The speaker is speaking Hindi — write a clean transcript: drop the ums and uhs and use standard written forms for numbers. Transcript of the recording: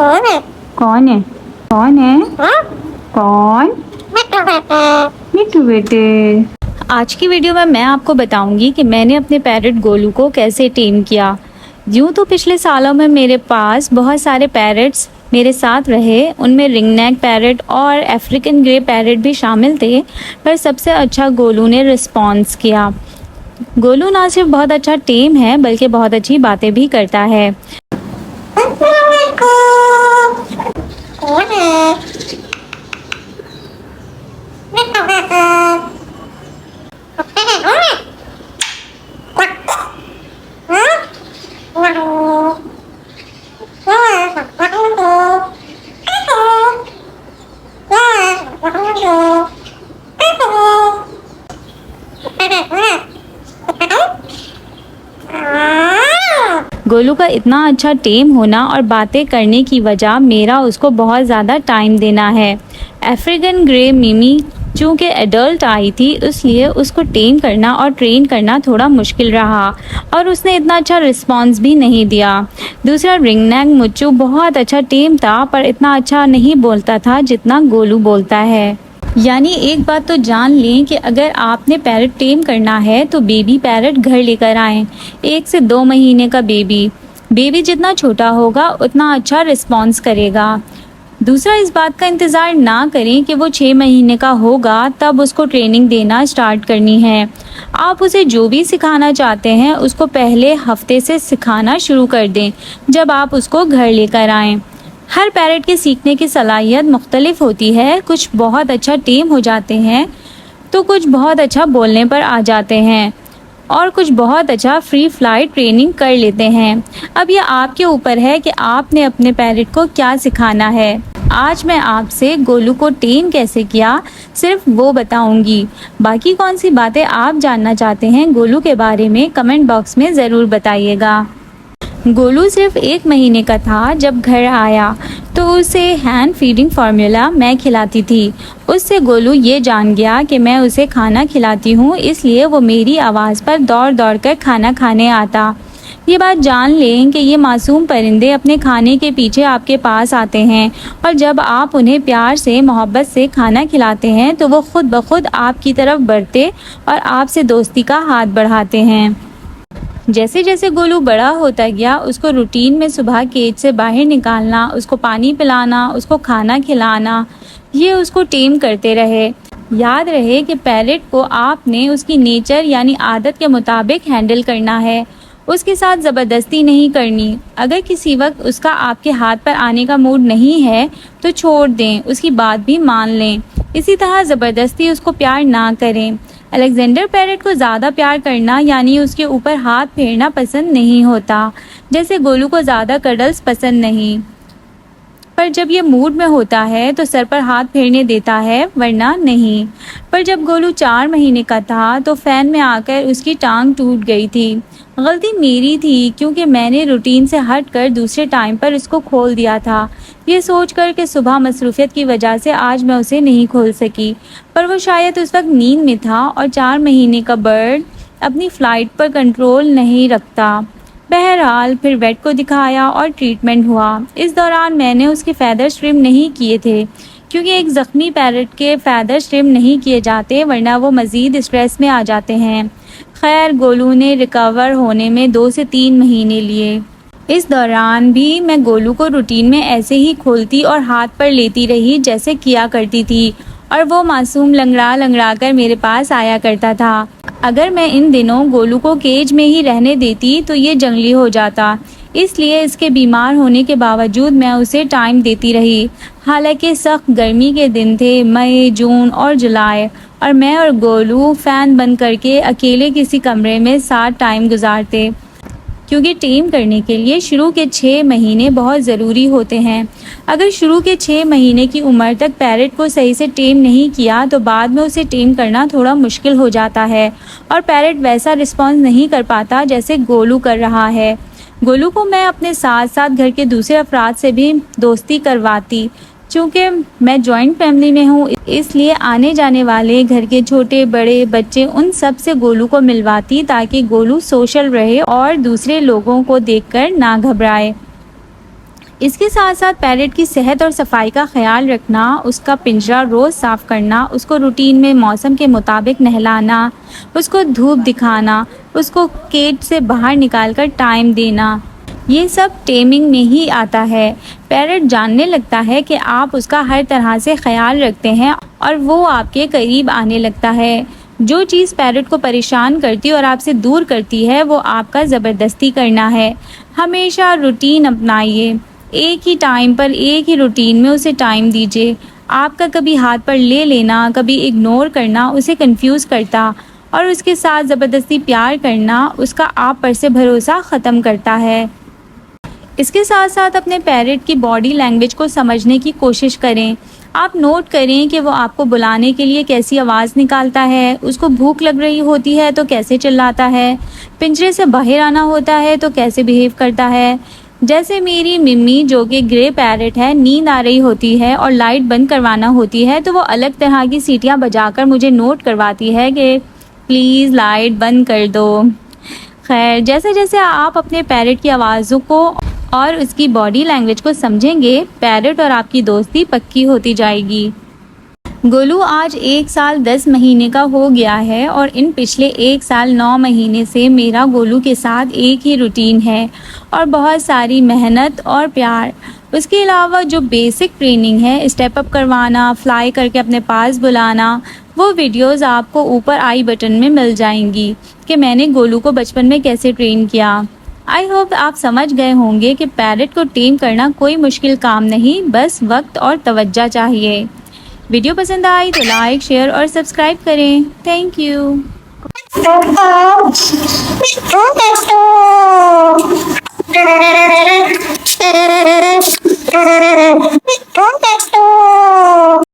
कौन है? कौन है? कौन है? हाँ? कौन? मिट्टू बेटे। आज की वीडियो में मैं आपको बताऊंगी कि मैंने अपने पैरट गोलू को कैसे टेम किया। यूँ तो पिछले सालों में मेरे पास बहुत सारे पैरट्स मेरे साथ रहे, उनमें रिंग नेक पैरट और अफ्रीकन ग्रे पैरट भी शामिल थे, पर सबसे अच्छा गोलू ने रिस्पॉन्स किया। गोलू ना सिर्फ बहुत अच्छा टेम है बल्कि बहुत अच्छी बातें भी करता है। कौन है? गोलू का इतना अच्छा टेम होना और बातें करने की वजह मेरा उसको बहुत ज़्यादा टाइम देना है। अफ्रीकन ग्रे मिमी चूँकि एडल्ट आई थी, इसलिए उसको टेम करना और ट्रेन करना थोड़ा मुश्किल रहा और उसने इतना अच्छा रिस्पॉन्स भी नहीं दिया। दूसरा रिंग नेक मुच्चू बहुत अच्छा टेम था, पर इतना अच्छा नहीं बोलता था जितना गोलू बोलता है। यानी एक बात तो जान लें कि अगर आपने पैरट टेम करना है तो बेबी पैरट घर लेकर आएं। 1 से 2 महीने का बेबी जितना छोटा होगा उतना अच्छा रिस्पॉन्स करेगा। दूसरा, इस बात का इंतज़ार ना करें कि वो 6 महीने का होगा तब उसको ट्रेनिंग देना स्टार्ट करनी है। आप उसे जो भी सिखाना चाहते हैं उसको पहले हफ्ते से सिखाना शुरू कर दें जब आप उसको घर लेकर आएं। हर पैरट के सीखने की सलाहियत मुख्तलिफ होती है। कुछ बहुत अच्छा टेम हो जाते हैं तो कुछ बहुत अच्छा बोलने पर आ जाते हैं और कुछ बहुत अच्छा फ्री फ्लाइट ट्रेनिंग कर लेते हैं। अब यह आपके ऊपर है कि आपने अपने पैरट को क्या सिखाना है। आज मैं आपसे गोलू को टेम कैसे किया सिर्फ वो बताऊंगी। बाकी कौन सी बातें आप जानना चाहते हैं गोलू के बारे में कमेंट बॉक्स में ज़रूर बताइएगा। गोलू सिर्फ 1 महीने का था जब घर आया तो उसे हैंड फीडिंग फार्मूला मैं खिलाती थी। उससे गोलू ये जान गया कि मैं उसे खाना खिलाती हूँ, इसलिए वो मेरी आवाज़ पर दौड़ दौड़ कर खाना खाने आता। ये बात जान लें कि ये मासूम परिंदे अपने खाने के पीछे आपके पास आते हैं और जब आप उन्हें प्यार से मोहब्बत से खाना खिलाते हैं तो वो खुद ब खुद आपकी तरफ बढ़ते और आपसे दोस्ती का हाथ बढ़ाते हैं। जैसे जैसे गोलू बड़ा होता गया उसको रूटीन में सुबह केज से बाहर निकालना, उसको पानी पिलाना, उसको खाना खिलाना, ये उसको टेम करते रहे। याद रहे कि पैरट को आपने उसकी नेचर यानी आदत के मुताबिक हैंडल करना है, उसके साथ ज़बरदस्ती नहीं करनी। अगर किसी वक्त उसका आपके हाथ पर आने का मूड नहीं है तो छोड़ दें, उसकी बात भी मान लें। इसी तरह ज़बरदस्ती उसको प्यार ना करें। अलेक्जेंडर पैरट को ज़्यादा प्यार करना यानी उसके ऊपर हाथ फेरना पसंद नहीं होता, जैसे गोलू को ज़्यादा कडल्स पसंद नहीं। पर जब ये मूड में होता है तो सर पर हाथ फेरने देता है, वरना नहीं। पर जब गोलू 4 महीने का था तो फैन में आकर उसकी टांग टूट गई थी। गलती मेरी थी क्योंकि मैंने रूटीन से हटकर दूसरे टाइम पर इसको खोल दिया था, ये सोचकर कि सुबह मसरूफियत की वजह से आज मैं उसे नहीं खोल सकी। पर वो शायद उस वक्त नींद में था और 4 महीने का बर्ड अपनी फ़्लाइट पर कंट्रोल नहीं रखता। बहरहाल फिर वेट को दिखाया और ट्रीटमेंट हुआ। इस दौरान मैंने उसके फैदर ट्रिम नहीं किए थे क्योंकि एक ज़ख्मी पैरट के फैदर ट्रिम नहीं किए जाते, वरना वो मज़ीद स्ट्रेस में आ जाते हैं। खैर, गोलू ने रिकवर होने में 2 से 3 महीने लिए। इस दौरान भी मैं गोलू को रूटीन में ऐसे ही खोलती और हाथ पर लेती रही जैसे किया करती थी और वो मासूम लंगड़ा लंगड़ा कर मेरे पास आया करता था। अगर मैं इन दिनों गोलू को केज में ही रहने देती तो ये जंगली हो जाता, इसलिए इसके बीमार होने के बावजूद मैं उसे टाइम देती रही। हालांकि सख्त गर्मी के दिन थे, मई, जून और जुलाई, और मैं और गोलू फ़ैन बंद करके अकेले किसी कमरे में साथ टाइम गुजारते क्योंकि टेम करने के लिए शुरू के 6 महीने बहुत ज़रूरी होते हैं। अगर शुरू के 6 महीने की उम्र तक पैरट को सही से टेम नहीं किया तो बाद में उसे टेम करना थोड़ा मुश्किल हो जाता है और पैरट वैसा रिस्पॉन्स नहीं कर पाता जैसे गोलू कर रहा है। गोलू को मैं अपने साथ साथ घर के दूसरे अफराद से भी दोस्ती करवाती। चूँकि मैं जॉइंट फैमिली में हूँ, इसलिए आने जाने वाले घर के छोटे बड़े बच्चे उन सब से गोलू को मिलवाती ताकि गोलू सोशल रहे और दूसरे लोगों को देखकर ना घबराए। इसके साथ साथ पैरेट की सेहत और सफाई का ख्याल रखना, उसका पिंजरा रोज़ साफ़ करना, उसको रूटीन में मौसम के मुताबिक नहलाना, उसको धूप दिखाना, उसको केज से बाहर निकालकर टाइम देना, ये सब टेमिंग में ही आता है। पैरेट जानने लगता है कि आप उसका हर तरह से ख्याल रखते हैं और वो आपके करीब आने लगता है। जो चीज़ पैरेट को परेशान करती और आपसे दूर करती है वो आपका ज़बरदस्ती करना है। हमेशा रूटीन अपनाइए, एक ही टाइम पर एक ही रूटीन में उसे टाइम दीजिए। आपका कभी हाथ पर ले लेना, कभी इग्नोर करना उसे कंफ्यूज करता और उसके साथ ज़बरदस्ती प्यार करना उसका आप पर से भरोसा ख़त्म करता है। इसके साथ साथ अपने पैरेट की बॉडी लैंग्वेज को समझने की कोशिश करें। आप नोट करें कि वो आपको बुलाने के लिए कैसी आवाज़ निकालता है, उसको भूख लग रही होती है तो कैसे चिल्लाता है, पिंजरे से बाहर आना होता है तो कैसे बिहेव करता है। जैसे मेरी मिम्मी जो कि ग्रे पैरेट है, नींद आ रही होती है और लाइट बंद करवाना होती है तो वो अलग तरह की सीटियाँ बजाकर मुझे नोट करवाती है कि प्लीज़ लाइट बंद कर दो। खैर, जैसे जैसे आप अपने पैरेट की आवाज़ों को और उसकी बॉडी लैंग्वेज को समझेंगे, पैरेट और आपकी दोस्ती पक्की होती जाएगी। गोलू आज 1 साल 10 महीने का हो गया है और इन पिछले 1 साल 9 महीने से मेरा गोलू के साथ एक ही रूटीन है और बहुत सारी मेहनत और प्यार। उसके अलावा जो बेसिक ट्रेनिंग है, स्टेप अप करवाना, फ्लाई करके अपने पास बुलाना, वो वीडियोस आपको ऊपर आई बटन में मिल जाएंगी कि मैंने गोलू को बचपन में कैसे ट्रेन किया। आई होप आप समझ गए होंगे कि पैरेट को टेम करना कोई मुश्किल काम नहीं, बस वक्त और तवज्जो चाहिए। वीडियो पसंद आई तो लाइक, शेयर और सब्सक्राइब करें। Thank you. Oh,